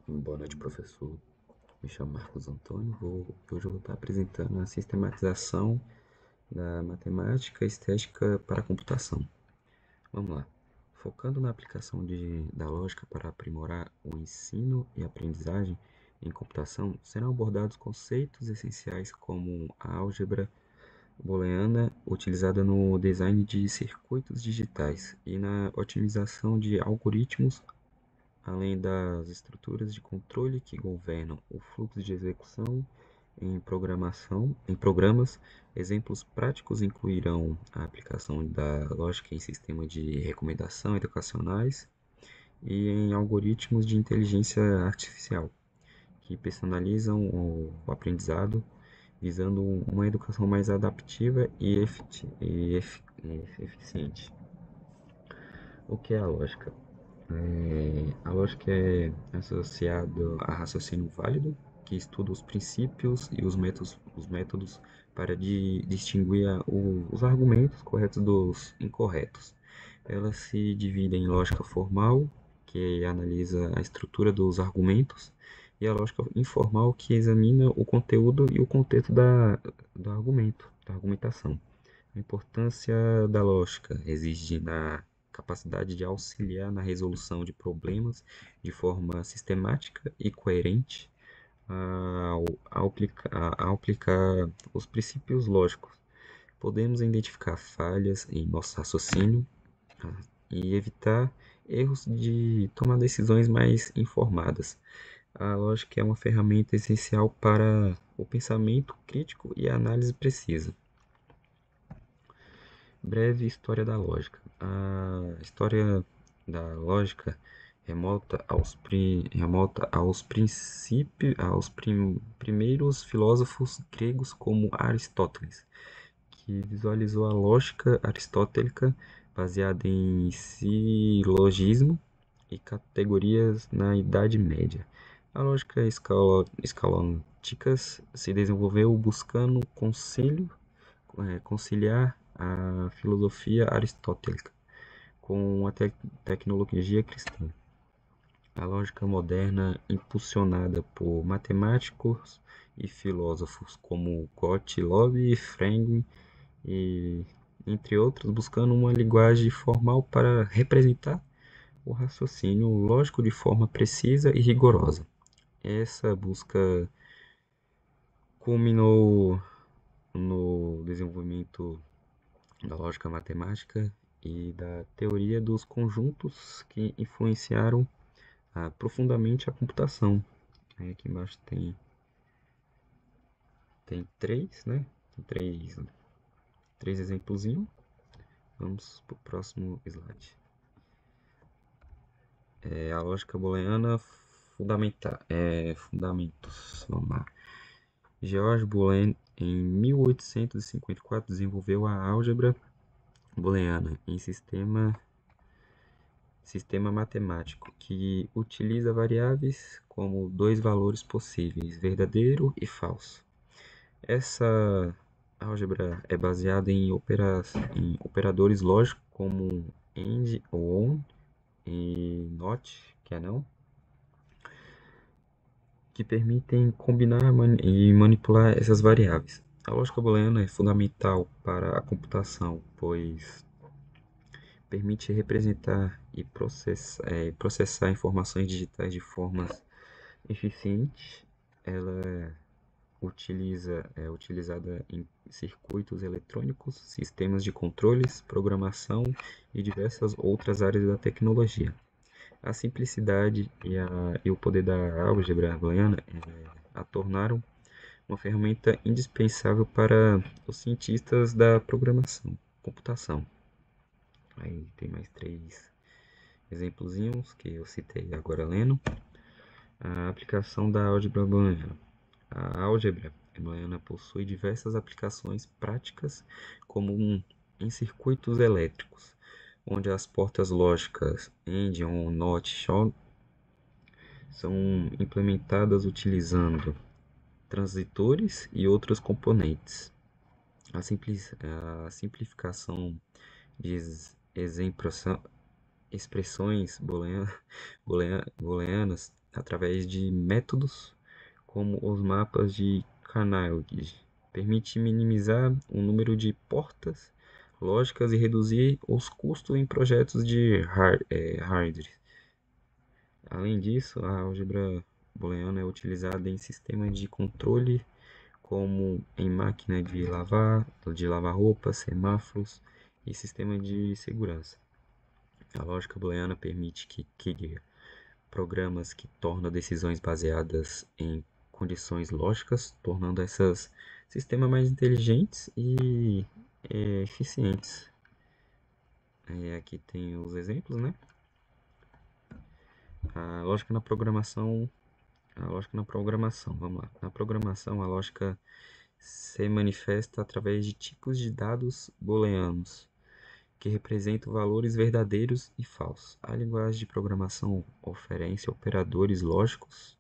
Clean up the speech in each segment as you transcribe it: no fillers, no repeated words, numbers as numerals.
Boa noite, professor. Me chamo Marcos Antônio. Hoje eu vou estar apresentando a sistematização da matemática e estética para a computação. Vamos lá. Focando na aplicação da lógica para aprimorar o ensino e aprendizagem em computação, serão abordados conceitos essenciais como a álgebra booleana, utilizada no design de circuitos digitais e na otimização de algoritmos, além das estruturas de controle que governam o fluxo de execução em programas. Exemplos práticos incluirão a aplicação da lógica em sistemas de recomendação educacionais e em algoritmos de inteligência artificial, que personalizam o aprendizado, visando uma educação mais adaptiva e eficiente. O que é a lógica? A lógica é associada a raciocínio válido, que estuda os princípios e os métodos para distinguir os argumentos corretos dos incorretos. Ela se divide em lógica formal, que analisa a estrutura dos argumentos, e a lógica informal, que examina o conteúdo e o contexto do argumento, da argumentação. A importância da lógica reside na capacidade de auxiliar na resolução de problemas de forma sistemática e coerente ao aplicar os princípios lógicos. Podemos identificar falhas em nosso raciocínio, e evitar erros de tomar decisões mais informadas. A lógica é uma ferramenta essencial para o pensamento crítico e a análise precisa. Breve história da lógica. A história da lógica remonta aos primeiros filósofos gregos como Aristóteles, que visualizou a lógica aristotélica baseada em silogismo e categorias na Idade Média. A lógica escalonôtica se desenvolveu buscando conciliar a filosofia aristotélica com a tecnologia cristã. A lógica moderna, impulsionada por matemáticos e filósofos como Gottlob Frege e entre outros, buscando uma linguagem formal para representar o raciocínio lógico de forma precisa e rigorosa. Essa busca culminou no desenvolvimento da lógica matemática e da teoria dos conjuntos, que influenciaram profundamente a computação. Aí aqui embaixo tem três, né? Tem três exemplozinhos. Vamos para o próximo slide. A lógica booleana fundamentos. Vamos lá. George Boole, em 1854, desenvolveu a álgebra booleana em sistema matemático, que utiliza variáveis como dois valores possíveis, verdadeiro e falso. Essa álgebra é baseada em operadores lógicos como AND ou OR e NOT, que é não, que permitem combinar e manipular essas variáveis. A lógica booleana é fundamental para a computação, pois permite representar e processar informações digitais de forma eficiente. Ela é utilizada em circuitos eletrônicos, sistemas de controles, programação e diversas outras áreas da tecnologia. A simplicidade e o poder da álgebra booleana a tornaram uma ferramenta indispensável para os cientistas da computação. Aí tem mais três exemplozinhos que eu citei agora lendo. A aplicação da álgebra booleana. A álgebra booleana possui diversas aplicações práticas, como em circuitos elétricos, onde as portas lógicas AND, OR, NOT, SHORT são implementadas utilizando transitores e outros componentes. A simplificação de expressões booleanas através de métodos como os mapas de Carnegie. Permite minimizar o número de portas lógicas e reduzir os custos em projetos de hardware. Além disso, a álgebra booleana é utilizada em sistemas de controle como em máquina de lavar roupas, semáforos e sistema de segurança. A lógica booleana permite que crie programas que tornam decisões baseadas em condições lógicas, tornando esses sistemas mais inteligentes e eficientes. Aqui tem os exemplos, né? A lógica na programação, vamos lá. Na programação, a lógica se manifesta através de tipos de dados booleanos, que representam valores verdadeiros e falsos. A linguagem de programação oferece operadores lógicos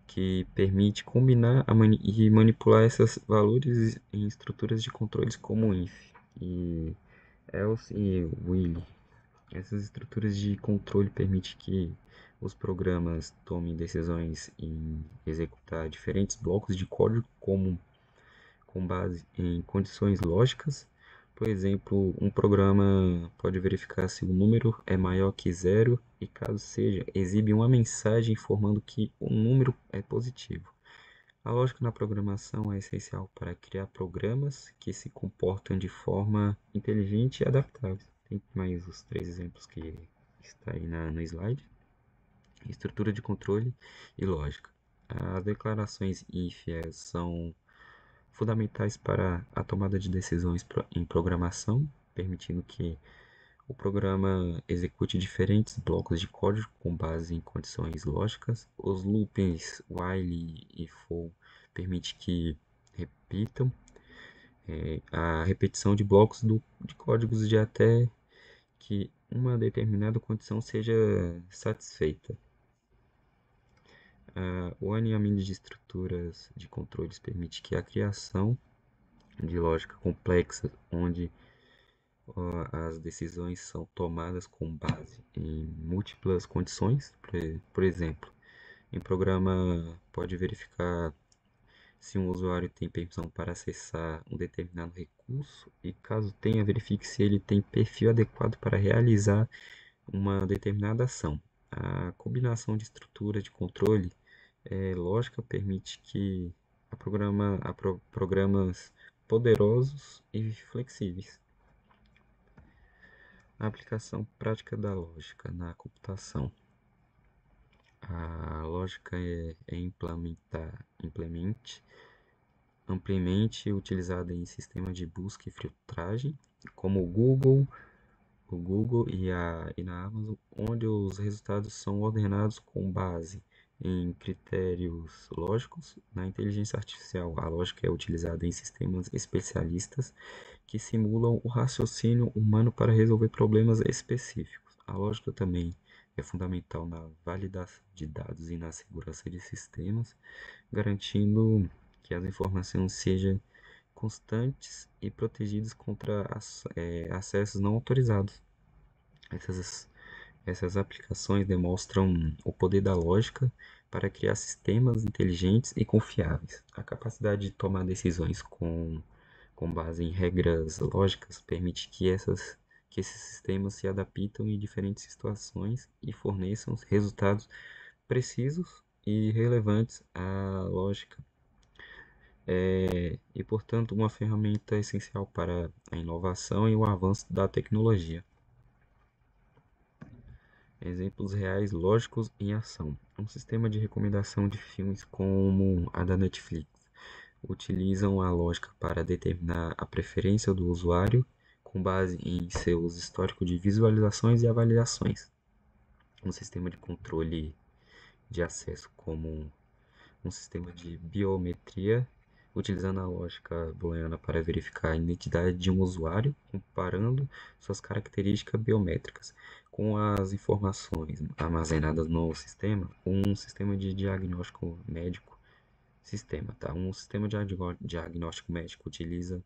que permite combinar e manipular esses valores em estruturas de controles como if e else e while. Essas estruturas de controle permitem que os programas tomem decisões em executar diferentes blocos de código com base em condições lógicas. Por exemplo, um programa pode verificar se o número é maior que zero e, caso seja, exibe uma mensagem informando que o número é positivo. A lógica na programação é essencial para criar programas que se comportam de forma inteligente e adaptável. Tem mais os três exemplos que está aí no slide. Estrutura de controle e lógica. As declarações if são fundamentais para a tomada de decisões em programação, permitindo que o programa execute diferentes blocos de código com base em condições lógicas. Os loops while e for permitem que repitam a repetição de blocos de códigos de até que uma determinada condição seja satisfeita. O alinhamento de estruturas de controles permite que a criação de lógica complexa, onde as decisões são tomadas com base em múltiplas condições. Por exemplo, em programa pode verificar se um usuário tem permissão para acessar um determinado recurso e, caso tenha, verifique se ele tem perfil adequado para realizar uma determinada ação. A combinação de estrutura de controle lógica permite que programas poderosos e flexíveis. A aplicação prática da lógica na computação. A lógica é amplamente utilizada em sistemas de busca e filtragem, como o Google e na Amazon, onde os resultados são ordenados com base em critérios lógicos. Na inteligência artificial, a lógica é utilizada em sistemas especialistas que simulam o raciocínio humano para resolver problemas específicos. A lógica também é fundamental na validação de dados e na segurança de sistemas, garantindo que as informações sejam constantes e protegidas contra acessos não autorizados. Essas, essas aplicações demonstram o poder da lógica para criar sistemas inteligentes e confiáveis. A capacidade de tomar decisões com base em regras lógicas permite que esses sistemas se adaptem em diferentes situações e forneçam resultados precisos e relevantes à lógica e, portanto, uma ferramenta essencial para a inovação e o avanço da tecnologia. Exemplos reais lógicos em ação. Um sistema de recomendação de filmes como a da Netflix utilizam a lógica para determinar a preferência do usuário com base em seus históricos de visualizações e avaliações. Um sistema de controle de acesso como um sistema de biometria, utilizando a lógica booleana para verificar a identidade de um usuário, comparando suas características biométricas com as informações armazenadas no sistema. Um sistema de diagnóstico médico tá? Um sistema de diagnóstico médico utiliza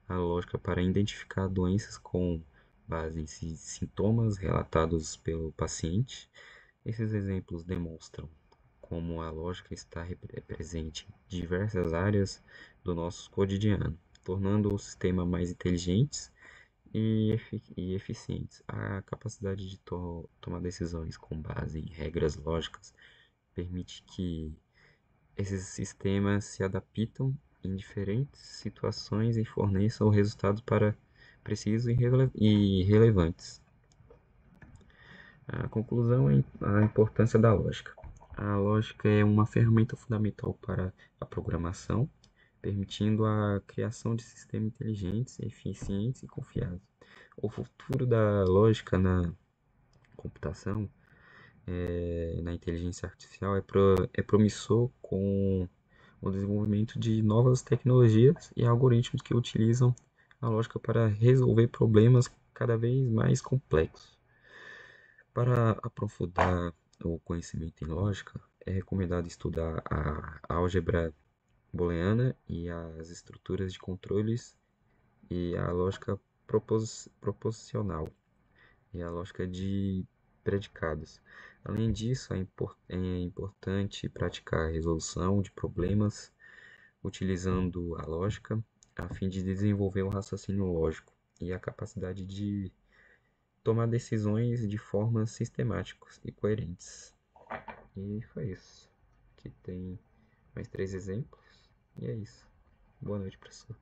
a lógica para identificar doenças com base em sintomas relatados pelo paciente, Esses exemplos demonstram como a lógica está presente em diversas áreas do nosso cotidiano, tornando o sistema mais inteligentes e eficientes. A capacidade de tomar decisões com base em regras lógicas permite que esses sistemas se adaptam em diferentes situações e forneçam resultados para precisos e relevantes. A conclusão é a importância da lógica. A lógica é uma ferramenta fundamental para a programação, permitindo a criação de sistemas inteligentes, eficientes e confiáveis. O futuro da lógica na computação, na inteligência artificial, é promissor com o desenvolvimento de novas tecnologias e algoritmos que utilizam a lógica para resolver problemas cada vez mais complexos. Para aprofundar o conhecimento em lógica, é recomendado estudar a álgebra booleana e as estruturas de controles e a lógica proposicional e a lógica de predicados. Além disso, é importante praticar a resolução de problemas utilizando a lógica a fim de desenvolver o raciocínio lógico e a capacidade de tomar decisões de formas sistemáticas e coerentes. E foi isso. Aqui tem mais 3 exemplos. E é isso. Boa noite, professor.